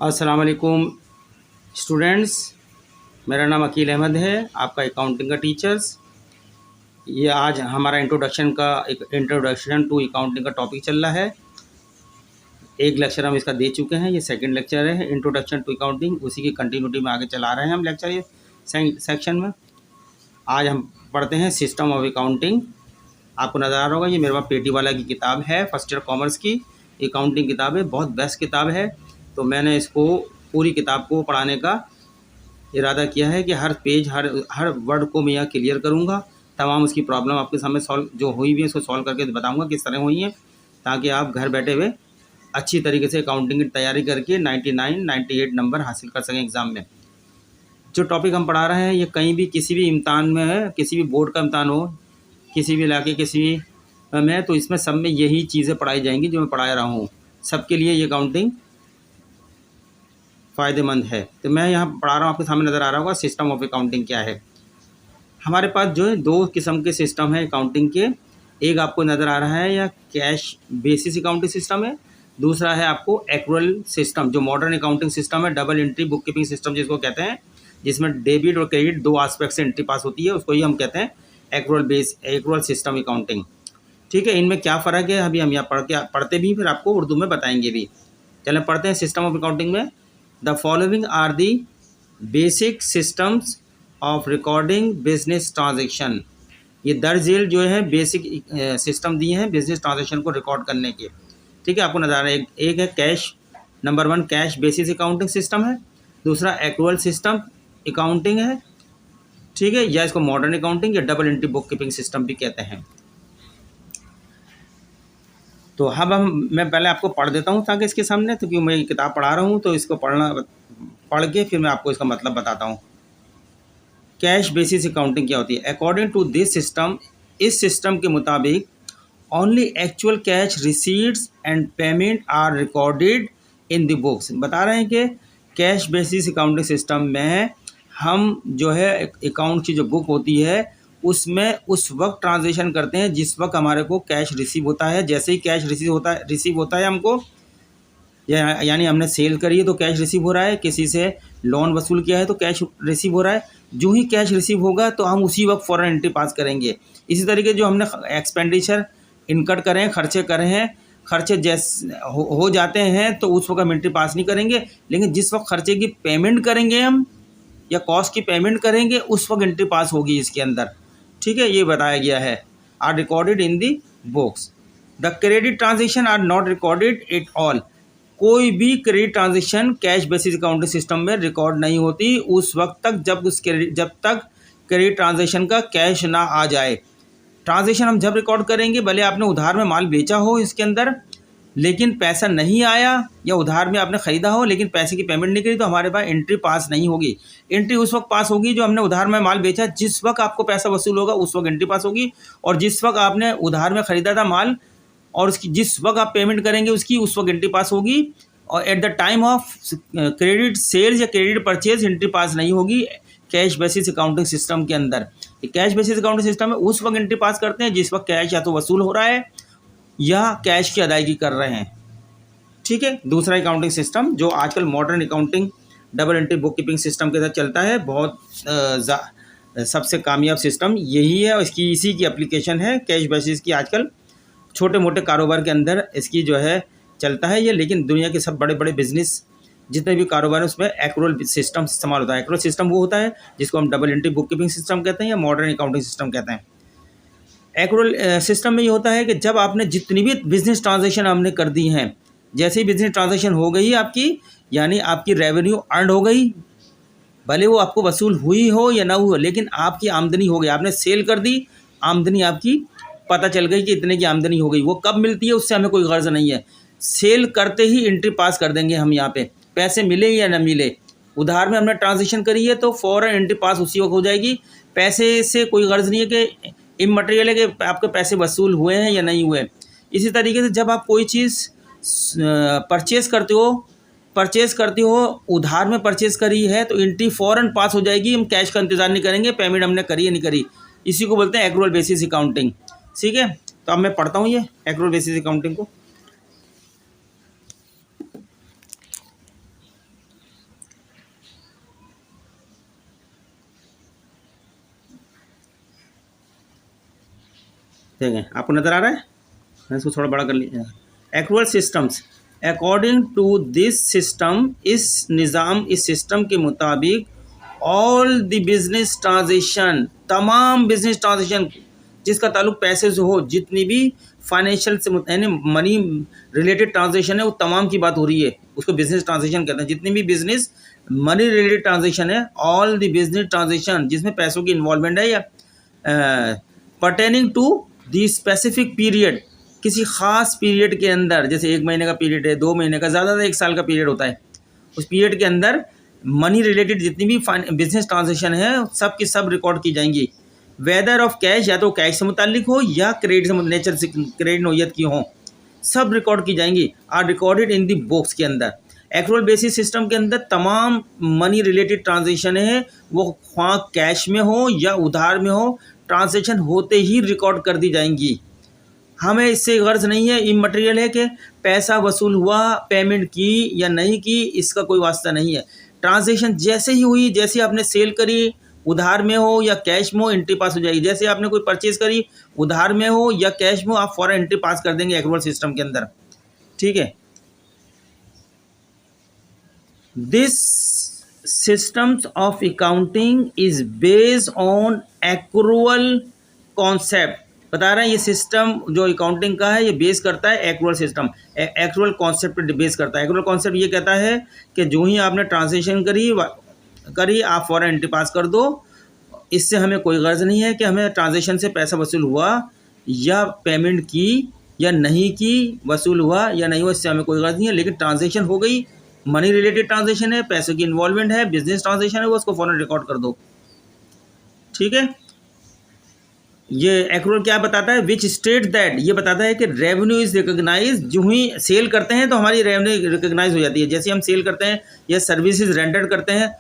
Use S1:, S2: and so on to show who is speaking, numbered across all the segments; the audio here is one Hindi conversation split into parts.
S1: अस्सलाम वालेकुम स्टूडेंट्स। मेरा नाम अकील अहमद है, आपका अकाउंटिंग का टीचर्स। ये आज हमारा इंट्रोडक्शन टू अकाउंटिंग का टॉपिक चल रहा है। एक लेक्चर हम इसका दे चुके हैं, ये सेकंड लेक्चर है इंट्रोडक्शन टू अकाउंटिंग। उसी की कंटिन्यूटी में आगे चला रहे हैं हम लेक्चर ये सेक्शन में। आज हम पढ़ते हैं सिस्टम ऑफ अकाउंटिंग। आपको नज़र आ रहा होगा, ये मेरे पास पेटी वाला की किताब है, फर्स्ट ईयर कॉमर्स की अकाउंटिंग किताब है, बहुत बेस्ट किताब है। तो मैंने इसको पूरी किताब को पढ़ाने का इरादा किया है कि हर पेज हर वर्ड को मैं यहाँ क्लियर करूँगा। तमाम उसकी प्रॉब्लम आपके सामने सॉल्व जो हुई भी है उसको सॉल्व करके बताऊँगा किस तरह हुई हैं, ताकि आप घर बैठे हुए अच्छी तरीके से अकाउंटिंग की तैयारी करके 99 98 नंबर हासिल कर सकें एग्ज़ाम में। जो टॉपिक हम पढ़ा रहे हैं ये कहीं भी किसी भी इम्तहान में है, किसी भी बोर्ड का इम्तहान हो, किसी भी इलाके किसी भी में, तो इसमें सब में यही चीज़ें पढ़ाई जाएंगी जो मैं पढ़ा रहा हूँ। सबके लिए ये अकाउंटिंग फ़ायदेमंद है। तो मैं यहाँ पढ़ा रहा हूँ, आपके सामने नज़र आ रहा होगा सिस्टम ऑफ अकाउंटिंग क्या है। हमारे पास जो है दो किस्म के सिस्टम है अकाउंटिंग के। एक आपको नज़र आ रहा है या कैश बेसिस अकाउंटिंग सिस्टम है, दूसरा है आपको एक्रूअल सिस्टम जो मॉडर्न अकाउंटिंग सिस्टम है, double entry book keeping system जिसको कहते हैं, जिसमें डेबिट और क्रेडिट दो आस्पेक्ट से एंट्री पास होती है, उसको ही हम कहते हैं एक्रूअल सिस्टम अकाउंटिंग। ठीक है, इनमें क्या फ़र्क है अभी हम यहाँ पढ़ते भी फिर आपको उर्दू में बताएंगे भी। चलें पढ़ते हैं सिस्टम ऑफ अकाउंटिंग में। The following are the basic systems of recording business transaction. ये दर्ज झेल जो है बेसिक सिस्टम दिए हैं बिजनेस ट्रांजेक्शन को रिकॉर्ड करने के। ठीक है, आपको नजर आ रहा है, एक है cash, number 1 cash basis accounting system है, दूसरा एक्रूअल सिस्टम अकाउंटिंग है। ठीक है, या इसको मॉडर्न अकाउंटिंग या double entry book keeping system भी कहते हैं। तो अब मैं पहले आपको पढ़ देता हूँ ताकि इसके सामने, तो क्योंकि मैं किताब पढ़ा रहा हूँ तो इसको पढ़ के फिर मैं आपको इसका मतलब बताता हूँ। कैश बेसिस अकाउंटिंग क्या होती है? अकॉर्डिंग टू दिस सिस्टम, इस सिस्टम के मुताबिक only actual cash receipts and payment are recorded in the books. बता रहे हैं कि कैश बेसिस अकाउंटिंग सिस्टम में हम जो है अकाउंट की जो बुक होती है उसमें उस वक्त ट्रांजेक्शन करते हैं जिस वक्त हमारे को कैश रिसीव होता है। जैसे ही कैश रिसीव होता है हमको, यानी हमने सेल करी है तो कैश रिसीव हो रहा है, किसी से लोन वसूल किया है तो कैश रिसीव हो रहा है। जो ही कैश रिसीव होगा तो हम उसी वक्त फ़ौरन एंट्री पास करेंगे। इसी तरीके जो हमने एक्सपेंडिचर इनकट करें, खर्चे करें हैं, खर्चे हो जाते हैं तो उस वक्त हम एंट्री पास नहीं करेंगे, लेकिन जिस वक्त खर्चे की पेमेंट करेंगे हम या कॉस्ट की पेमेंट करेंगे उस वक्त एंट्री पास होगी इसके अंदर। ठीक है, ये बताया गया है, are recorded in the books. The credit transaction are not recorded at all. कोई भी credit transaction cash basis accounting system में रिकॉर्ड नहीं होती उस वक्त तक जब तक क्रेडिट ट्रांजेक्शन का कैश ना आ जाए। ट्रांजेक्शन हम जब रिकॉर्ड करेंगे, भले आपने उधार में माल बेचा हो इसके अंदर लेकिन पैसा नहीं आया, या उधार में आपने ख़रीदा हो लेकिन पैसे की पेमेंट नहीं करी, तो हमारे पास एंट्री पास नहीं होगी। एंट्री उस वक्त पास होगी जो हमने उधार में माल बेचा, जिस वक्त आपको पैसा वसूल होगा उस वक्त एंट्री पास होगी, और जिस वक्त आपने उधार में ख़रीदा था माल और उसकी जिस वक्त आप पेमेंट करेंगे उसकी उस वक्त एंट्री पास होगी। और at the time of credit sales या क्रेडिट परचेज एंट्री पास नहीं होगी कैश बेसिस अकाउंटिंग सिस्टम के अंदर। कैश बेसिस अकाउंटिंग सिस्टम में उस वक्त एंट्री पास करते हैं जिस वक्त कैश या तो वसूल हो रहा है या कैश की अदायगी कर रहे हैं। ठीक है, दूसरा अकाउंटिंग सिस्टम जो आजकल modern accounting double entry book keeping system के साथ चलता है, बहुत सबसे कामयाब सिस्टम यही है और इसी की एप्लीकेशन है कैश बेसिस की। आजकल छोटे मोटे कारोबार के अंदर इसकी जो है चलता है ये, लेकिन दुनिया के सब बड़े बड़े बिजनेस जितने भी कारोबार है उसमें एक्रूअल सिस्टम इस्तेमाल होता है। एक्रूअल सिस्टम वो होता है जिसको हम double entry book keeping system कहते हैं या मॉडर्न अकाउंटिंग सिस्टम कहते हैं। एक्रूअल सिस्टम में ये होता है कि जब आपने जितनी भी बिजनेस ट्रांजेक्शन हमने कर दी हैं, जैसे ही बिजनेस ट्रांजेक्शन हो गई आपकी, यानी आपकी रेवेन्यू अर्न हो गई, भले वो आपको वसूल हुई हो या ना हुई, लेकिन आपकी आमदनी हो गई, आपने सेल कर दी, आमदनी आपकी पता चल गई कि इतने की आमदनी हो गई। वो कब मिलती है उससे हमें कोई गर्ज नहीं है, सेल करते ही एंट्री पास कर देंगे हम यहाँ पे, पैसे मिले या ना मिले। उधार में हमने ट्रांजेक्शन करी है तो फ़ौरन एंट्री पास उसी वक्त हो जाएगी। पैसे से कोई गर्ज नहीं है कि इमटेरियल है कि आपके पैसे वसूल हुए हैं या नहीं हुए। इसी तरीके से जब आप कोई चीज़ परचेज़ करते हो उधार में परचेज़ करी है तो एंट्री फ़ौरन पास हो जाएगी, हम कैश का इंतज़ार नहीं करेंगे पेमेंट हमने करी या नहीं करी। इसी को बोलते हैं एक्रूअल बेसिस अकाउंटिंग। ठीक है, तो अब मैं पढ़ता हूँ ये एक्रूअल बेसिस अकाउंटिंग को। देखें, आपको नज़र आ रहा है, मैं इसको थोड़ा बड़ा कर लिया। Accrual systems, according to this system, इस निज़ाम, इस सिस्टम के मुताबिक ऑल द बिजनेस ट्रांजेक्शन, तमाम बिजनेस ट्रांजेक्शन जिसका ताल्लुक पैसे से हो, जितनी भी फाइनेंशियल से यानी मनी रिलेटेड ट्रांजेक्शन है, वो तमाम की बात हो रही है, उसको बिजनेस ट्रांजेक्शन कहते हैं। जितनी भी बिजनेस मनी रिलेटेड ट्रांजेक्शन है, ऑल द बिजनेस ट्रांजेक्शन जिसमें पैसों की इन्वॉल्वमेंट है, या pertaining to the specific period, किसी ख़ास पीरियड के अंदर, जैसे 1 महीने का पीरियड है, 2 महीने का, ज़्यादा 1 साल का पीरियड होता है, उस पीरियड के अंदर मनी रिलेटेड जितनी भी बिजनेस ट्रांजेक्शन है सब की सब रिकॉर्ड की जाएंगी। वेदर ऑफ कैश, या तो कैश से मुतालिक हो या क्रेडिट से, नेचर से क्रेडिट नोयत की हो, सब रिकॉर्ड की जाएंगी, are recorded in the books के अंदर। एक्रूअल बेसिस सिस्टम के अंदर तमाम मनी रिलेटेड ट्रांजेक्शन है, वो ख्वाह कैश में हो या उधार में हो, ट्रांजेक्शन होते ही रिकॉर्ड कर दी जाएंगी। हमें इससे गर्ज नहीं है, इमटेरियल है कि पैसा वसूल हुआ, पेमेंट की या नहीं की, इसका कोई वास्ता नहीं है। ट्रांजेक्शन जैसे ही हुई, जैसे आपने सेल करी, उधार में हो या कैश में हो, एंट्री पास हो जाएगी। जैसे आपने कोई परचेज करी, उधार में हो या कैश में हो, आप फौरन एंट्री पास कर देंगे एक्रूअल सिस्टम के अंदर, ठीक है। This systems of accounting is based on accrual concept, बता रहे हैं ये सिस्टम जो अकाउंटिंग का है, ये बेस करता है एक्रूअल सिस्टम, एक्रूअल कॉन्सेप्ट पर बेस करता है। एक्रूअल कॉन्सेप्ट ये कहता है कि जो ही आपने ट्रांजेक्शन करी आप फौरन एंट्री पास कर दो, इससे हमें कोई गर्ज नहीं है कि हमें ट्रांजेक्शन से पैसा वसूल हुआ या पेमेंट की या नहीं की, वसूल हुआ या नहीं हुआ, इससे हमें कोई गर्ज नहीं है। लेकिन ट्रांजेक्शन हो गई, मनी रिलेटेड ट्रांजेक्शन है, पैसों की इन्वॉल्वमेंट है, बिजनेस ट्रांजेक्शन है, वो उसको फौरन रिकॉर्ड कर दो, ठीक है। ये एक्रूअल क्या बताता है, विच स्टेट दैट, ये बताता है कि रेवेन्यू इज रिकॉग्नाइज, जो ही सेल करते हैं तो हमारी रेवेन्यू रिकॉग्नाइज हो जाती है। जैसे हम सेल करते हैं या सर्विसेज रेंडर करते हैं,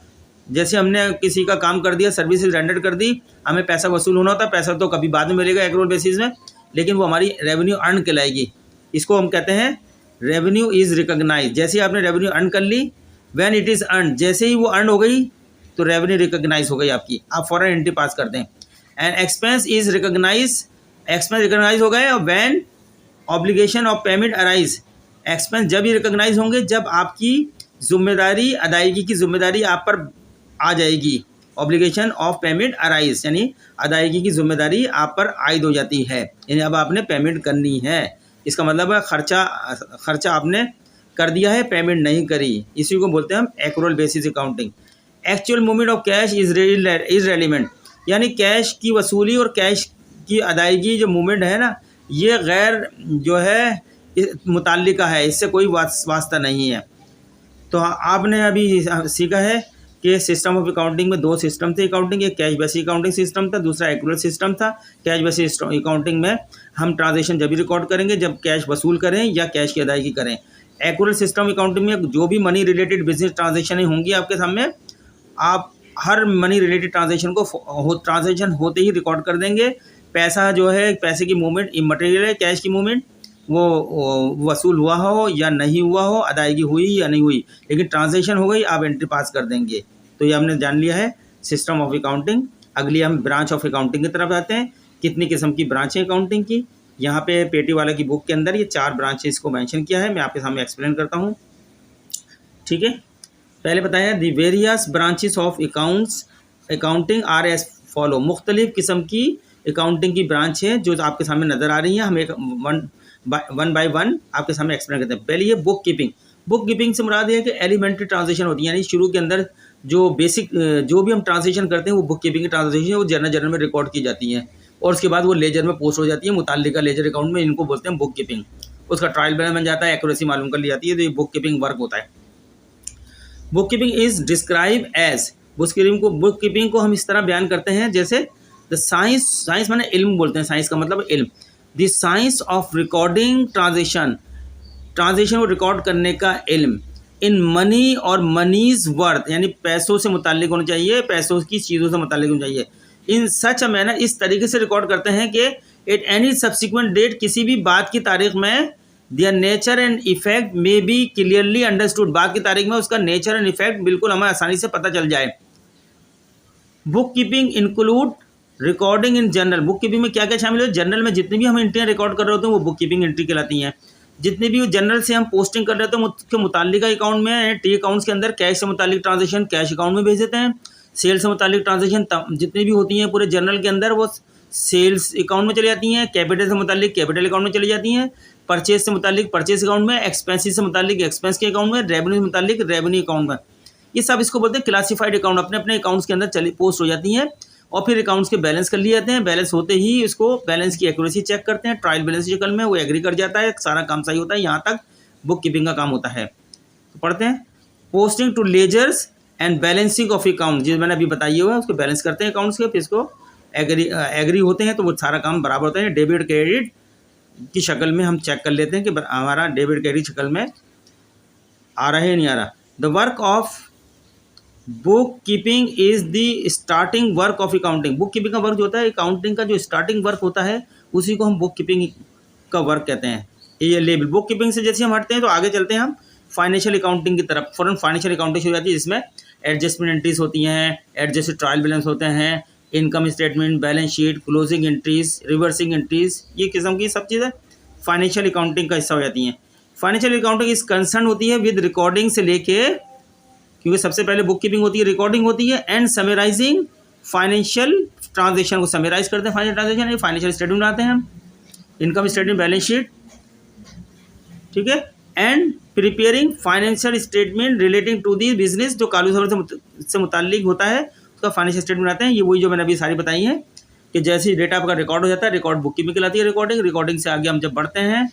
S1: जैसे हमने किसी का काम कर दिया, सर्विसेज रेंडर कर दी, हमें पैसा वसूल होना होता है, पैसा तो कभी बाद में मिलेगा एक्रूअल बेसिस में, लेकिन वो हमारी रेवेन्यू अर्न कहलाएगी, इसको हम कहते हैं रेवेन्यू इज़ रिकॉग्नाइज। जैसे ही आपने रेवेन्यू अर्न कर ली, व्हेन इट इज़ अर्न, जैसे ही वो अर्न हो गई तो रेवेन्यू रिकॉग्नाइज हो गई आपकी, आप फौरन एंट्री पास कर दें। And expense is recognise, expense recognise हो गए, when obligation of payment arise, expense जब ही रिकॉग्नाइज होंगे जब आपकी जिम्मेदारी, अदायगी की जिम्मेदारी आप पर आ जाएगी, ऑब्लिगेशन ऑफ पेमेंट अराइज, यानी अदायगी की जिम्मेदारी आप पर आयद हो जाती है, यानी अब आपने पेमेंट करनी है। इसका मतलब है खर्चा आपने कर दिया है, पेमेंट नहीं करी, इसी को बोलते हैं हम accrual basis accounting. Actual movement of cash is relevant, यानी कैश की वसूली और कैश की अदायगी जो मूवमेंट है ना, ये गैर जो है मुताल्लिका है, इससे कोई वास्ता नहीं है। तो आपने अभी सीखा है कि सिस्टम ऑफ अकाउंटिंग में 2 सिस्टम थे अकाउंटिंग, एक कैश बेसिस अकाउंटिंग सिस्टम था, दूसरा एक्रूअल सिस्टम था। कैश बेसिस अकाउंटिंग में हम ट्रांजेक्शन जब भी रिकॉर्ड करेंगे जब कैश वसूल करें या कैश की अदायगी करें। एक्रूअल सिस्टम अकाउंटिंग में जो भी मनी रिलेटेड बिजनेस ट्रांजेक्शन होंगी आपके सामने, आप हर मनी रिलेटेड ट्रांजेक्शन को ट्रांजेक्शन होते ही रिकॉर्ड कर देंगे। पैसा जो है, पैसे की मूवमेंट इमटेरियल है, कैश की मूवमेंट वो वसूल हुआ हो या नहीं हुआ हो, अदायगी हुई या नहीं हुई, लेकिन ट्रांजेक्शन हो गई, आप एंट्री पास कर देंगे। तो ये हमने जान लिया है सिस्टम ऑफ अकाउंटिंग। अगली हम ब्रांच ऑफ अकाउंटिंग की तरफ आते हैं। कितनी किस्म की ब्रांचें अकाउंटिंग की, यहाँ पे पेटी वाला की बुक के अंदर ये 4 ब्रांचेस को मेंशन किया है, मैं आपके सामने एक्सप्लेन करता हूँ, ठीक है। पहले बताया the various branches of accounting R S follow, मुख्तलिफ किस्म की अकाउंटिंग की ब्रांच है जो आपके सामने नज़र आ रही हैं। हम एक वन बाय वन आपके सामने एक्सप्लेन करते हैं। पहले ये बुक कीपिंग से मुराद है कि एलिमेंट्री ट्रांजेक्शन होती है, यानी शुरू के अंदर जो बेसिक जो भी हम ट्रांजेक्शन करते हैं वो बुक कीपिंग की ट्रांजेक्शन वो जर्नल में रिकॉर्ड की जाती हैं और उसके बाद वो लेजर में पोस्ट हो जाती है, मुताल्लिका लेजर अकाउंट में, इनको बोलते हैं बुक कीपिंग। उसका ट्रायल बैलेंस बन जाता है, एक्यूरेसी मालूम कर ली जाती है, तो ये बुक कीपिंग वर्क होता है। Book keeping is describe as, book keeping को हम इस तरह बयान करते हैं जैसे द साइंस माने इल्म बोलते हैं, साइंस का मतलब इल्म। The science of recording transaction को रिकॉर्ड करने का इल्म। इन मनी और मनीज वर्थ, यानी पैसों से मुताल्लिक होना चाहिए, पैसों की चीज़ों से मुताल्लिक होना चाहिए। इन सच अ मैनर, इस तरीके से रिकॉर्ड करते हैं कि एट एनी सब्सिक्वेंट डेट, किसी भी बात की तारीख में their nature and effect may be clearly understood, बात की तारीख में उसका नेचर एंड इफेक्ट बिल्कुल हमें आसानी से पता चल जाए। Book keeping include recording in general, book keeping में क्या क्या शामिल है, जनरल में जितनी भी हम एंट्रियाँ रिकॉर्ड कर रहे होते हैं वो बुक कीपिंग एंट्री कहलाती हैं। जितने भी जनरल से हम पोस्टिंग कर रहे होते हैं उसके मुतालिक अकाउंट में, टी अकाउंट्स के अंदर कैश से मुतालिक ट्रांजेक्शन कैश अकाउंट में भेज देते हैं, सेल से मुतालिक ट्रांजेक्शन जितनी भी होती हैं पूरे जनरल के अंदर वो सेल्स अकाउंट में चली जाती हैं, कैपिटल से मुतालिक कैपिटल अकाउंट में चली जाती हैं, परचेज से मुतालिक परचेज अकाउंट में, एक्सपेंसिस से मुतालिक एक्सपेंस के अकाउंट में, रेवेन्यू से मुतालिक रेवेन्यू अकाउंट में। ये सब इसको बोलते हैं क्लासिफाइड अकाउंट, अपने अपने अकाउंट्स के अंदर चली पोस्ट हो जाती हैं और फिर अकाउंट्स के बैलेंस कर लिए जाते हैं। बैलेंस होते ही इसको बैलेंस की एक्यूरेसी चेक करते हैं, ट्रायल बैलेंस की शक्ल में वो एग्री कर जाता है, सारा काम सही होता है, यहाँ तक बुक कीपिंग का काम होता है। तो पढ़ते हैं, posting to ledgers and balancing of account, जो मैंने अभी बताई हुआ है उसको बैलेंस करते हैं अकाउंट्स के, फिर इसको एग्री होते हैं तो वो सारा काम बराबर होता है। डेबिट क्रेडिट की शक्ल में हम चेक कर लेते हैं कि हमारा डेबिट क्रेडिट शक्ल में आ रहा है या नहीं आ रहा। The work of book keeping is the starting work of accounting, book keeping का वर्क जो होता है अकाउंटिंग का जो स्टार्टिंग वर्क होता है उसी को हम बुक कीपिंग का वर्क कहते हैं। ये लेबल बुक कीपिंग से जैसे हम हटते हैं तो आगे चलते हैं हम फाइनेंशियल अकाउंटिंग की तरफ। फॉरन फाइनेंशियल अकाउंटिंग हो जाती है जिसमें एडजस्टमेंट एंट्रीज होती हैं, एडजस्टेड ट्रायल बैलेंस होते हैं, income statement, balance sheet, closing entries, reversing entries, ये किस्म की सब चीज़ें फाइनेंशियल अकाउंटिंग का हिस्सा हो जाती हैं। फाइनेंशियल अकाउंटिंग इस कंसर्न होती है विद रिकॉर्डिंग से लेके, क्योंकि सबसे पहले बुक कीपिंग होती है, रिकॉर्डिंग होती है, एंड समराइजिंग फाइनेंशियल ट्रांजेक्शन को समराइज करते हैं, फाइनेंशियल ट्रांजेक्शन फाइनेंशियल स्टेटमेंट बनाते हैं हम, इनकम स्टेटमेंट, बैलेंस शीट, ठीक है, and preparing financial statement relating to the business, जो कारोबार से मुताल्लिक होता है उसका फाइनेंशियल स्टेटमेंट बनाते हैं। ये वही जो मैंने अभी सारी बताई हैं कि जैसे ही डेटा आपका रिकॉर्ड हो जाता है, रिकॉर्ड बुक कीपिंग कहलाती है, रिकॉर्डिंग से आगे हम जब बढ़ते हैं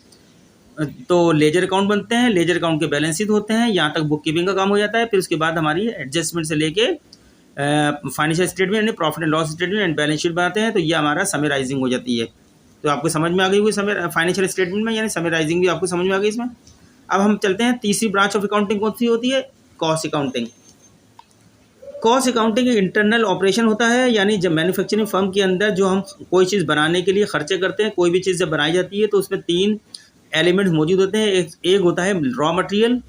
S1: तो लेजर अकाउंट बनते हैं, लेजर अकाउंट के बैलेंस शीट होते हैं, यहाँ तक बुक कीपिंग का काम हो जाता है। फिर उसके बाद हमारी एडजस्टमेंट से लेके फाइनेंशियल स्टेटमेंट यानी profit and loss statement and balance sheet बनाते हैं, तो ये हमारा समराइजिंग हो जाती है। तो आपको समझ में आ गई हुई फाइनेंशियल स्टेटमेंट में, यानी समराइजिंग भी आपको समझ में आ गई इसमें। अब हम चलते हैं तीसरी ब्रांच ऑफ अकाउंटिंग कौन सी होती है, cost accounting. Cost accounting internal operation होता है, यानी जब मैन्युफैक्चरिंग फर्म के अंदर जो हम कोई चीज़ बनाने के लिए खर्चे करते हैं, कोई भी चीज़ जब बनाई जाती है तो उसमें तीन एलिमेंट्स मौजूद होते हैं। एक होता है रॉ मटेरियल,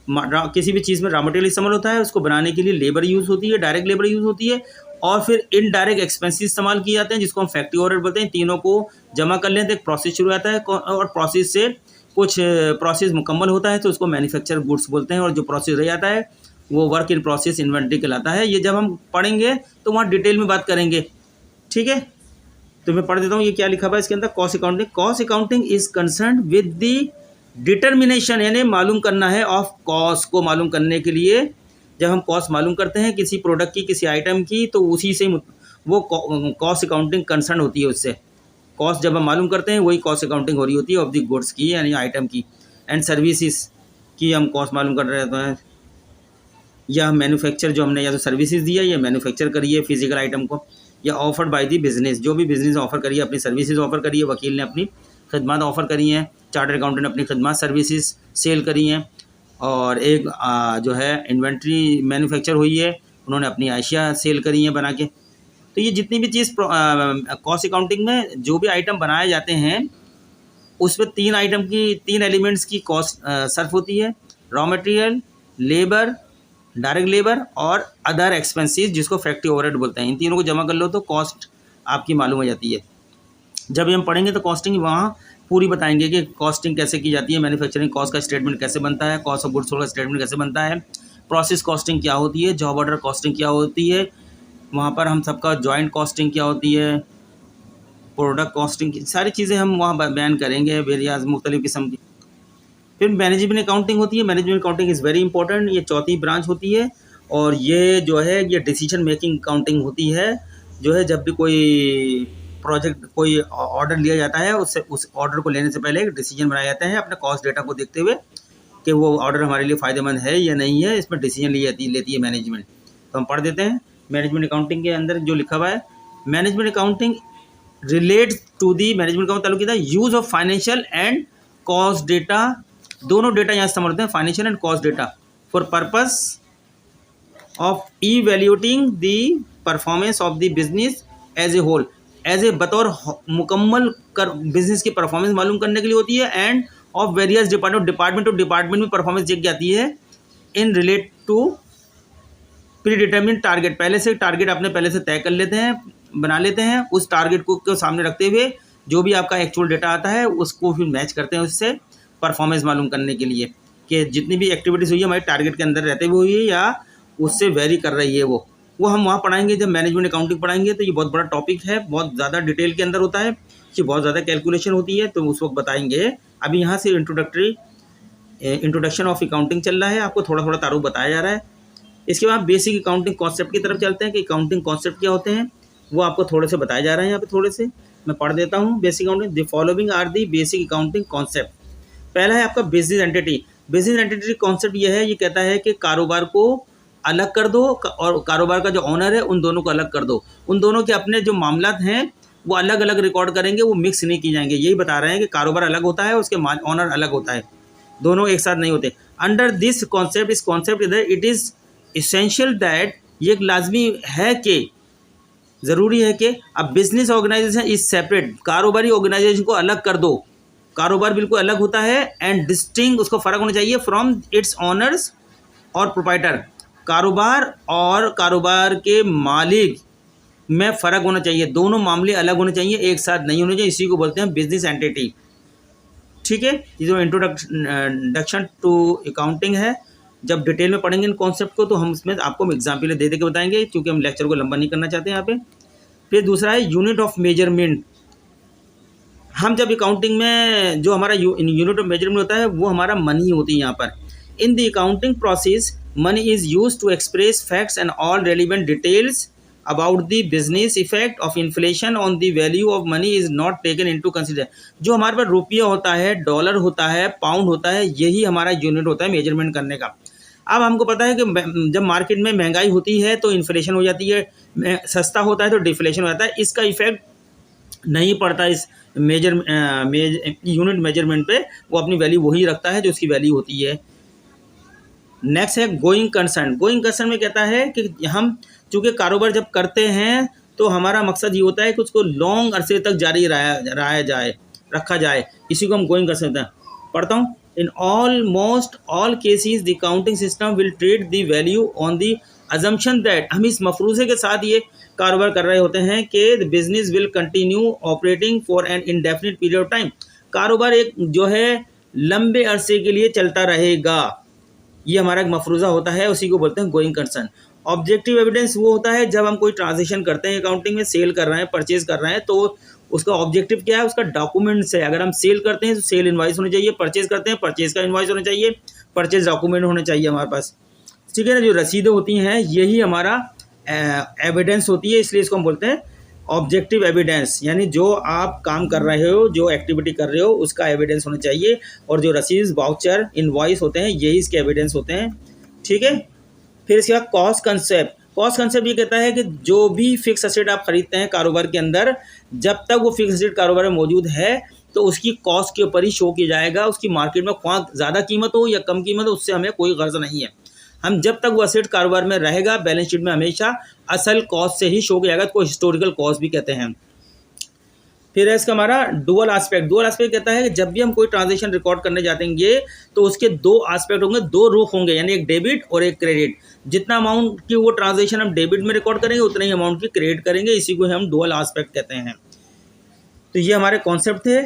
S1: किसी भी चीज़ में रॉ मटेरियल इस्तेमाल होता है, उसको बनाने के लिए लेबर यूज़ होती है, डायरेक्ट लेबर यूज़ होती है, और फिर इनडायरेक्ट एक्सपेंसेस इस्तेमाल किए जाते हैं जिसको हम फैक्ट्री ओवरहेड बोलते हैं। तीनों को जमा कर लेते हैं, एक प्रोसेस शुरू होता है और प्रोसेस से कुछ प्रोसेस मुकम्मल होता है तो उसको मैन्युफैक्चर गुड्स बोलते हैं, और जो प्रोसेस रह जाता है वो वर्क इन प्रोसेस इन्वेंट्री कहलाता है। ये जब हम पढ़ेंगे तो वहाँ डिटेल में बात करेंगे, ठीक है। तो मैं पढ़ देता हूँ ये क्या लिखा हुआ है इसके अंदर। Cost accounting, cost accounting is concern with the determination, यानी मालूम करना है ऑफ कॉस्ट को मालूम करने के लिए। जब हम कॉस्ट मालूम करते हैं किसी प्रोडक्ट की, किसी आइटम की, तो उसी से वो कॉस्ट अकाउंटिंग कंसर्न होती है उससे। कॉस्ट जब हम मालूम करते हैं वही कॉस्ट अकाउंटिंग हो रही होती है ऑफ द गुड्स की, यानी आइटम की। एंड सर्विसेज की हम कॉस्ट मालूम कर रहे होते हैं, या मैन्युफैक्चर जो हमने या तो सर्विसेज दिया या मैन्युफैक्चर करी है फिजिकल आइटम को, या ऑफर्ड बाय दी बिजनेस, जो भी बिजनेस ऑफर करी है, अपनी सर्विसेज ऑफर करी है, वकील ने अपनी खदमात ऑफर करी हैं, चार्टर्ड अकाउंटेंट ने अपनी खदमात सर्विसेज सेल करी हैं, और एक जो है इन्वेंट्री मैन्युफैक्चर हुई है, उन्होंने अपनी आशिया सेल करी हैं बना के। तो ये जितनी भी चीज़ कॉस्ट अकाउंटिंग में जो भी आइटम बनाए जाते हैं उसमें तीन एलिमेंट्स की कॉस्ट सर्फ होती है, raw material, labour, direct labour, और अदर एक्सपेंसेस जिसको फैक्ट्री ओवरहेड बोलते हैं। इन तीनों को जमा कर लो तो कॉस्ट आपकी मालूम हो जाती है। जब हम पढ़ेंगे तो कॉस्टिंग वहाँ पूरी बताएंगे कि कॉस्टिंग कैसे की जाती है, मैन्युफैक्चरिंग कॉस्ट का स्टेटमेंट कैसे बनता है, कॉस्ट ऑफ गुड्स सोल्ड का स्टेटमेंट कैसे बनता है, प्रोसेस कॉस्टिंग क्या होती है, जॉब ऑर्डर कॉस्टिंग क्या होती है, वहाँ पर हम सबका जॉइंट कॉस्टिंग क्या होती है, प्रोडक्ट कॉस्टिंग की सारी चीज़ें हम वहाँ बयान करेंगे, वेरियस मुख्तलिफ किस्म की। फिर मैनेजमेंट अकाउंटिंग होती है। Management accounting is very important, ये चौथी ब्रांच होती है, और ये जो है ये डिसीजन मेकिंग अकाउंटिंग होती है। जो है जब भी कोई प्रोजेक्ट, कोई ऑर्डर लिया जाता है, उससे उस ऑर्डर को लेने से पहले एक डिसीजन बनाया जाता है अपने कॉस्ट डेटा को देखते हुए कि वो ऑर्डर हमारे लिए फ़ायदेमंद है या नहीं है, इसमें डिसीजन लेती है मैनेजमेंट। तो हम पढ़ देते हैं मैनेजमेंट अकाउंटिंग के अंदर जो लिखा हुआ है। Management accounting relates to the, management का ताल्लुक है use of financial and cost data, दोनों डेटा यहाँ इस्तेमाल होते हैं, financial and cost data, for purpose of evaluating the performance of the business as a whole, as a बतौर मुकम्मल कर बिजनेस की परफॉर्मेंस मालूम करने के लिए होती है, end of various department to department में परफॉर्मेंस चेक जाती है in relate to predetermine target. पहले से टारगेट आपने पहले से तय कर लेते हैं, बना लेते हैं, उस टारगेट को सामने रखते हुए जो भी आपका एक्चुअल डेटा आता है उसको फिर मैच करते हैं उससे परफॉर्मेंस मालूम करने के लिए कि जितनी भी एक्टिविटीज़ हुई है हमारे टारगेट के अंदर रहते हुए हुई है या उससे वेरी कर रही है वो हम वहाँ पढ़ाएंगे। जब मैनेजमेंट अकाउंटिंग पढ़ाएंगे तो ये बहुत बड़ा टॉपिक है, बहुत ज़्यादा डिटेल के अंदर होता है, कि बहुत ज़्यादा कैलकुलेशन होती है, तो उस वक्त बताएंगे। अभी यहाँ से इंट्रोडक्शन ऑफ अकाउंटिंग चल रहा है, आपको थोड़ा थोड़ा तारुफ बताया जा रहा है। इसके बाद बेसिक अकाउंटिंग कॉन्सेप्ट की तरफ चलते हैं कि अकाउंटिंग कॉन्सेप्ट क्या होते हैं, वो आपको थोड़े से बताया जा रहा है। यहाँ पे थोड़े से मैं पढ़ देता हूँ। Basic accounting, the following are the basic accounting concept. पहला है आपका business entity. Business entity concept ये है, ये कहता है कि कारोबार को अलग कर दो और कारोबार का जो ऑनर है उन दोनों को अलग कर दो। उन दोनों के अपने जो मामलात हैं वो अलग अलग रिकॉर्ड करेंगे, वो मिक्स नहीं किए जाएंगे। यही बता रहे हैं कि कारोबार अलग होता है, उसके ऑनर अलग होता है, दोनों एक साथ नहीं होते। अंडर दिस कॉन्सेप्ट, इस कॉन्सेप्ट इधर इट इज़ इसेंशियल दैट, ये एक लाजमी है कि ज़रूरी है कि अब बिजनेस ऑर्गेनाइजेशन इज सेपरेट, कारोबारी ऑर्गेनाइजेशन को अलग कर दो, कारोबार बिल्कुल अलग होता है। एंड डिस्टिंग, उसको फ़र्क होना चाहिए फ्रॉम इट्स ऑनर्स और प्रोप्राइटर, कारोबार और कारोबार के मालिक में फ़र्क होना चाहिए, दोनों मामले अलग होने चाहिए, एक साथ नहीं होने चाहिए। इसी को बोलते हैं बिजनेस एंटिटी। ठीक है, ये जो इंट्रोडक्शन टू अकाउंटिंग है, जब डिटेल में पढ़ेंगे इन कॉन्सेप्ट को तो हम इसमें आपको एग्जाम्पल दे के बताएंगे, क्योंकि हम लेक्चर को लंबा नहीं करना चाहते यहाँ पे। फिर दूसरा है यूनिट ऑफ मेजरमेंट। हम जब अकाउंटिंग में जो हमारा यूनिट ऑफ मेजरमेंट होता है वो हमारा मनी होती है यहाँ पर। In the accounting process money is use to express facts and all relevant details about the business effect of inflation on the value of money is not taken into consider. जो हमारे पास रुपया होता है, डॉलर होता है, पाउंड होता है, यही हमारा यूनिट होता है मेजरमेंट करने का। अब हमको पता है कि जब मार्केट में महंगाई होती है तो इन्फ्लेशन हो जाती है, सस्ता होता है तो डिफ्लेशन हो जाता है। इसका इफेक्ट नहीं पड़ता इस यूनिट मेजरमेंट पे, वो अपनी वैल्यू वही रखता है जो उसकी वैल्यू होती है। नेक्स्ट है गोइंग कंसर्न। गोइंग कंसर्न में कहता है कि हम चूँकि कारोबार जब करते हैं तो हमारा मकसद ये होता है कि उसको लॉन्ग अरसे तक जारी रखा जाए, इसी को हम गोइंग कंसर्न हैं। पढ़ता हूँ। In almost all cases the accounting system will treat the value on the assumption that, हम इस मफरूज़े के साथ ये कारोबार कर रहे होते हैं कि the business will continue operating for an indefinite period of time, कारोबार एक जो है लंबे अरसे के लिए चलता रहेगा, ये हमारा एक मफरूज़ा होता है, उसी को बोलते हैं गोइंग कंसर्न। ऑब्जेक्टिव एविडेंस वो होता है जब हम कोई ट्रांजेक्शन करते हैं अकाउंटिंग में, सेल कर रहे हैं, परचेज कर रहे हैं, तो उसका ऑब्जेक्टिव क्या है, उसका डॉक्यूमेंट्स है। अगर हम सेल करते हैं तो सेल इनवॉइस होनी चाहिए, परचेज करते हैं परचेज का इनवॉइस होना चाहिए, परचेज डॉक्यूमेंट होने चाहिए हमारे पास। ठीक है ना, जो रसीदें होती हैं यही हमारा एविडेंस होती है, इसलिए इसको हम बोलते हैं ऑब्जेक्टिव एविडेंस। यानी जो आप काम कर रहे हो, जो एक्टिविटी कर रहे हो, उसका एविडेंस होना चाहिए, और जो रसीद, वाउचर, इनवॉइस होते हैं यही इसके एविडेंस होते हैं। ठीक है। फिर इसके बाद कॉस्ट कंसेप्ट। कॉस्ट कंसेप्ट ये कहता है कि जो भी फिक्स एसेट आप खरीदते हैं कारोबार के अंदर, जब तक वो फिक्स एसेट कारोबार में मौजूद है तो उसकी कॉस्ट के ऊपर ही शो किया जाएगा। उसकी मार्केट में ख्वाह ज़्यादा कीमत हो या कम कीमत हो, उससे हमें कोई गर्ज नहीं है। हम जब तक वो एसेट कारोबार में रहेगा, बैलेंस शीट में हमेशा असल कॉस्ट से ही शो किया जाएगा, इसको हिस्टोरिकल कॉस्ट भी कहते हैं। फिर है इसका हमारा डुअल एस्पेक्ट। डुअल एस्पेक्ट कहता है कि जब भी हम कोई ट्रांजेक्शन रिकॉर्ड करने जाएंगे तो उसके दो एस्पेक्ट होंगे, दो रुख होंगे, यानी एक डेबिट और एक क्रेडिट। जितना अमाउंट की वो ट्रांजेक्शन हम डेबिट में रिकॉर्ड करेंगे उतना ही अमाउंट की क्रेडिट करेंगे, इसी को हम डुअल एस्पेक्ट कहते हैं। तो ये हमारे कॉन्सेप्ट थे।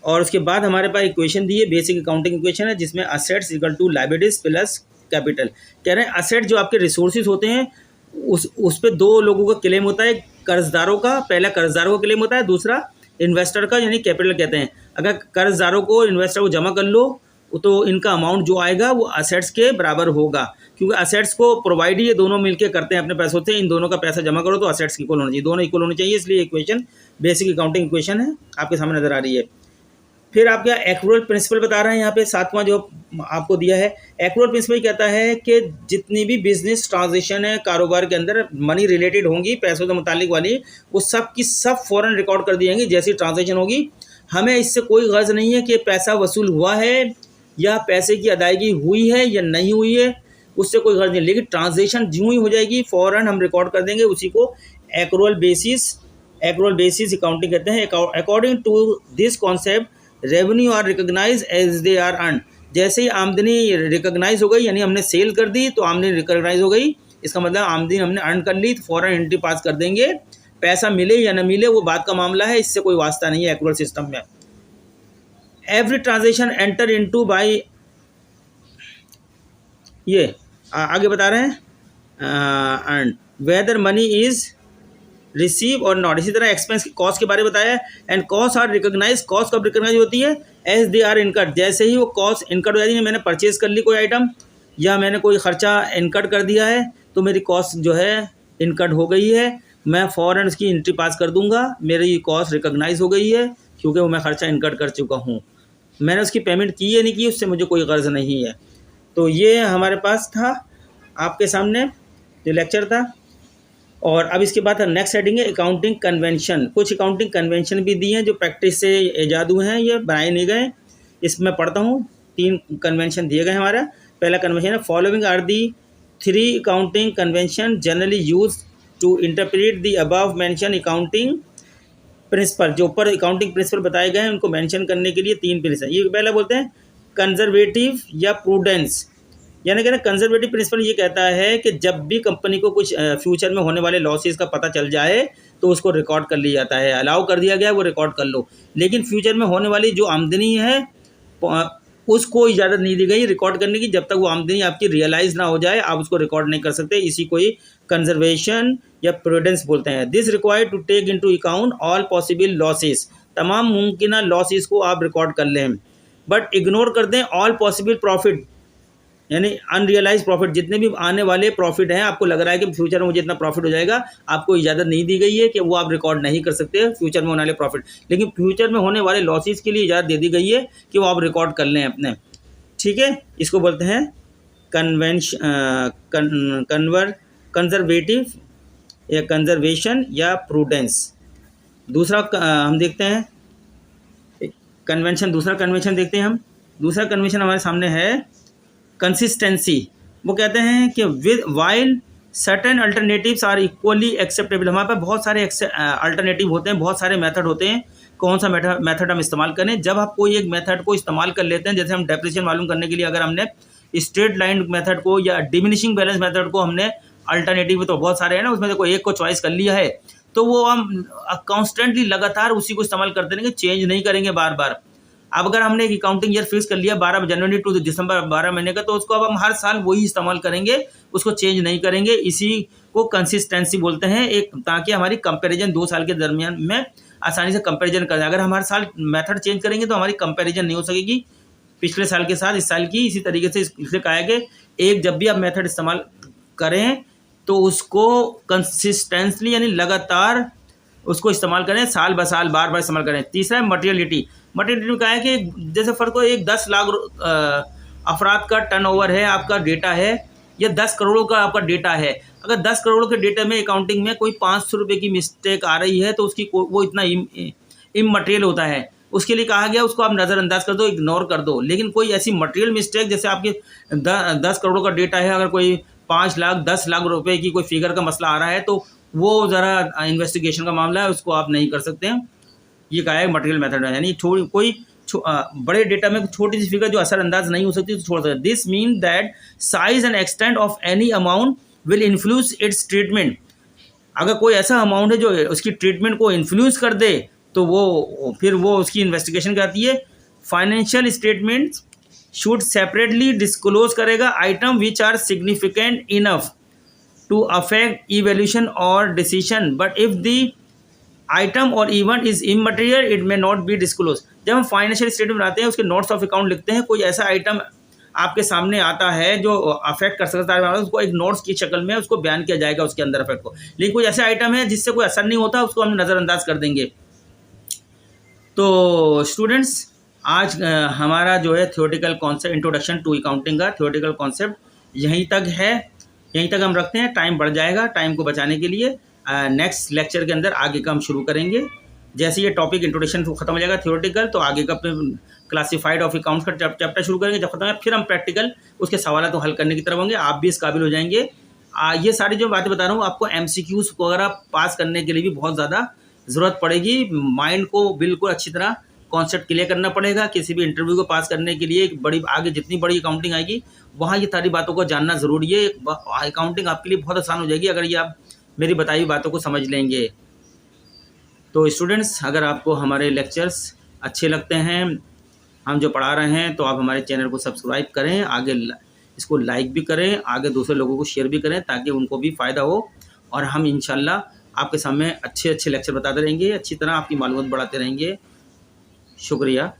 S1: और उसके बाद हमारे पास इक्वेशन दी है, बेसिक अकाउंटिंग इक्वेशन है, जिसमें assets equal to liabilities plus capital. कह रहे हैं असेट जो आपके रिसोर्सेज होते हैं उस पर दो लोगों का क्लेम होता है, कर्जदारों का, पहला कर्जदारों का क्लेम होता है, दूसरा इन्वेस्टर का, यानी कैपिटल कहते हैं। अगर कर्जदारों को, इन्वेस्टर को जमा कर लो तो इनका अमाउंट जो आएगा वो असेट्स के बराबर होगा, क्योंकि असेट्स को प्रोवाइड ही ये दोनों मिलकर करते हैं अपने पैसों से। इन दोनों का पैसा जमा करो तो असेट्स इक्वल होना चाहिए, दोनों इक्वल होने चाहिए, इसलिए इक्वेशन बेसिक अकाउंटिंग इक्वेशन है, आपके सामने नजर आ रही है। फिर आप क्या एक्रूअल प्रिंसिपल बता रहे हैं यहाँ पे, सातवां जो आपको दिया है। एक्रूअल प्रिंसिपल कहता है कि जितनी भी बिजनेस ट्रांजेक्शन है कारोबार के अंदर मनी रिलेटेड होंगी, पैसों से मुतालिक वाली, वो सब की सब फ़ौरन रिकॉर्ड कर दी जाएंगी जैसी ट्रांजेक्शन होगी। हमें इससे कोई गर्ज नहीं है कि पैसा वसूल हुआ है या पैसे की अदायगी हुई है या नहीं हुई है, उससे कोई गर्ज नहीं, लेकिन ट्रांजेक्शन यूँ ही हो जाएगी, फ़ौरन हम रिकॉर्ड कर देंगे, उसी को एक्रूअल बेसिस अकाउंटिंग कहते हैं। According to this concept revenue are recognise as they are earn. जैसे ही आमदनी रिकॉग्नाइज हो गई, यानी हमने सेल कर दी तो आमदनी रिकॉग्नाइज हो गई, इसका मतलब आमदनी हमने अर्न कर ली तो फौरन एंट्री पास कर देंगे पैसा मिले या न मिले वो बात का मामला है, इससे कोई वास्ता नहीं है एक्रूअल सिस्टम में। Every transaction enter into by, ये आगे बता रहे हैं, and whether money is receive or not. इसी तरह एक्सपेंस की कॉस्ट के बारे में बताया, and cost are recognise, cost कब रिकॉग्नाइज होती है, एज दे आर इनकट, जैसे ही वो कॉस्ट इनकट हो जाती है, मैंने परचेज कर ली कोई आइटम या मैंने कोई खर्चा इनकट कर दिया है तो मेरी कॉस्ट जो है इनकट हो गई है, मैं फ़ौरन उसकी एंट्री पास कर दूंगा, मेरी कॉस्ट रिकॉग्नाइज हो गई है क्योंकि वो मैं खर्चा इनकट कर चुका हूँ, मैंने उसकी पेमेंट की है नहीं की, उससे मुझे कोई कर्ज नहीं है। तो ये हमारे पास था आपके सामने जो लेक्चर था। और अब इसके बाद नेक्स्ट हेडिंग है अकाउंटिंग कन्वेंशन। कुछ अकाउंटिंग कन्वेंशन भी दिए हैं जो प्रैक्टिस से ईजाद हुए हैं, ये बनाए नहीं गए। इसमें पढ़ता हूँ, 3 कन्वेंशन दिए गए हमारा। पहला कन्वेंशन है following are the 3 accounting convention generally use to interpret the above mention accounting principle. जो ऊपर अकाउंटिंग प्रिंसिपल बताए गए हैं उनको मेंशन करने के लिए 3 प्रिंसिपल। ये पहला बोलते हैं कंजर्वेटिव या प्रूडेंस, यानी कि ना कंजर्वेटिव प्रिंसिपल ये कहता है कि जब भी कंपनी को कुछ फ्यूचर में होने वाले लॉसेस का पता चल जाए तो उसको रिकॉर्ड कर लिया जाता है, अलाउ कर दिया गया है वो रिकॉर्ड कर लो, लेकिन फ्यूचर में होने वाली जो आमदनी है उसको इजाज़त नहीं दी गई रिकॉर्ड करने की, जब तक वो आमदनी आपकी रियलाइज़ ना हो जाए आप उसको रिकॉर्ड नहीं कर सकते। इसी को ही कंजर्वेशन या प्रूडेंस बोलते हैं। This required to take into account all possible losses, तमाम मुमकिन लॉसेस को आप रिकॉर्ड कर लें, बट इग्नोर कर दें ऑल पॉसिबल प्रॉफिट, यानी अनरियलाइज प्रॉफिट, जितने भी आने वाले प्रॉफिट हैं, आपको लग रहा है कि फ्यूचर में मुझे इतना प्रॉफिट हो जाएगा, आपको इजाज़त नहीं दी गई है कि वो आप रिकॉर्ड नहीं कर सकते फ्यूचर में होने वाले प्रॉफिट, लेकिन फ्यूचर में होने वाले लॉसेस के लिए इजाज़त दे दी गई है कि वो आप रिकॉर्ड कर लें अपने। ठीक है, इसको बोलते हैं कंजर्वेटिव या कंजर्वेशन या प्रूडेंस। दूसरा हम देखते हैं कन्वेंशन, दूसरा कन्वेंशन देखते हैं हम। दूसरा कन्वेंशन हमारे सामने है कंसिस्टेंसी। वो कहते हैं कि with while certain alternatives are equally acceptable, हमारे पास बहुत सारे अल्टरनेटिव होते हैं, बहुत सारे मेथड होते हैं, कौन सा मेथड हम इस्तेमाल करें। जब आप कोई एक मेथड को इस्तेमाल कर लेते हैं, जैसे हम डेप्रिसिएशन मालूम करने के लिए अगर हमने स्ट्रेट लाइन मेथड को या डिमिनिशिंग बैलेंस मेथड को हमने अल्टरनेटिव तो बहुत सारे हैं ना, उसमें से कोई एक को चॉइस कर लिया है तो वो हम कॉन्स्टेंटली लगातार उसी को इस्तेमाल करते रहेंगे, चेंज नहीं करेंगे बार बार। अब अगर हमने एक अकाउंटिंग ईयर फिक्स कर लिया 12 जनवरी टू दिसंबर 12 महीने का, तो उसको अब हम हर साल वही इस्तेमाल करेंगे, उसको चेंज नहीं करेंगे। इसी को कंसिस्टेंसी बोलते हैं, एक ताकि हमारी कंपैरिजन 2 साल के दरमियान में आसानी से कंपैरिजन करें। अगर हम हर साल मेथड चेंज करेंगे तो हमारी कंपैरिजन नहीं हो सकेगी पिछले साल के साथ इस साल की। इसी तरीके से इसलिए कहा है कि एक जब भी आप मेथड इस्तेमाल करें तो उसको कंसिस्टेंटली यानी लगातार उसको इस्तेमाल करें, साल ब साल बार बार इस्तेमाल करें। तीसरा है मटेरियलिटी। मटेरियलिटी में कहा है कि जैसे फ़र्क को एक 10 लाख अफराद का टर्नओवर है, आपका डेटा है, या 10 करोड़ों का आपका डेटा है। अगर 10 करोड़ के डेटा में अकाउंटिंग में कोई 500 रुपये की मिस्टेक आ रही है तो उसकी वो इतना इमटेरियल होता है, उसके लिए कहा गया उसको आप नज़रअंदाज कर दो, इग्नोर कर दो। लेकिन कोई ऐसी मटेरियल मिस्टेक, जैसे आपके 10 करोड़ का डेटा है, अगर कोई 5 लाख 10 लाख रुपए की कोई फिगर का मसला आ रहा है तो वो ज़रा इन्वेस्टिगेशन का मामला है, उसको आप नहीं कर सकते हैं। ये कहा है मटेरियल मेथड है, यानी कोई बड़े डेटा में छोटी सी फिगर जो असरअंदाज नहीं हो सकती तो छोड़ सकते। This mean that size and extent of any amount will influence it's treatment. अगर कोई ऐसा अमाउंट है जो उसकी ट्रीटमेंट को इन्फ्लुएंस कर दे तो फिर वो उसकी इन्वेस्टिगेशन करती है। Financial statement should separately disclose करेगा item which are significant enough to affect evaluation or decision, but if the item or event is immaterial it may not be disclosed। जब हम फाइनेंशियल स्टेटमेंट बनाते हैं, उसके नोट्स ऑफ अकाउंट लिखते हैं, कोई ऐसा आइटम आपके सामने आता है जो अफेक्ट कर सकता है, उसको एक नोट्स की शक्ल में उसको बयान किया जाएगा उसके अंदर अफेक्ट को। लेकिन कोई ऐसा आइटम है जिससे कोई असर नहीं होता, उसको हम नज़रअंदाज कर देंगे। तो स्टूडेंट्स, आज हमारा जो है theoretical concept, introduction to accounting का थ्योरेटिकल कॉन्सेप्ट यहीं तक है, यहीं तक हम रखते हैं। टाइम बढ़ जाएगा, टाइम को बचाने के लिए नेक्स्ट लेक्चर के अंदर आगे का हम शुरू करेंगे। जैसे ये टॉपिक इंट्रोडक्शन खत्म हो जाएगा थ्योरेटिकल, तो आगे का क्लासिफाइड ऑफ अकाउंट्स का चैप्टर शुरू करेंगे। जब खत्म है फिर हम प्रैक्टिकल उसके सवाल तो हल करने की तरफ होंगे, आप भी इस काबिल हो जाएंगे। ये सारी जो बातें बता रहा हूँ आपको MCQs वगैरह पास करने के लिए भी बहुत ज़्यादा ज़रूरत पड़ेगी। माइंड को बिल्कुल अच्छी तरह कॉन्सेप्ट क्लियर करना पड़ेगा। किसी भी इंटरव्यू को पास करने के लिए एक बड़ी आगे जितनी बड़ी अकाउंटिंग आएगी वहाँ ये सारी बातों को जानना ज़रूरी है। अकाउंटिंग आपके लिए बहुत आसान हो जाएगी अगर ये आप मेरी बताई हुई बातों को समझ लेंगे। तो स्टूडेंट्स, अगर आपको हमारे लेक्चर्स अच्छे लगते हैं, हम जो पढ़ा रहे हैं, तो आप हमारे चैनल को सब्सक्राइब करें, आगे इसको लाइक भी करें, आगे दूसरे लोगों को शेयर भी करें ताकि उनको भी फ़ायदा हो। और हम इंशाल्लाह आपके सामने अच्छे अच्छे लेक्चर बताते रहेंगे, अच्छी तरह आपकी मालूमात बढ़ाते रहेंगे। शुक्रिया।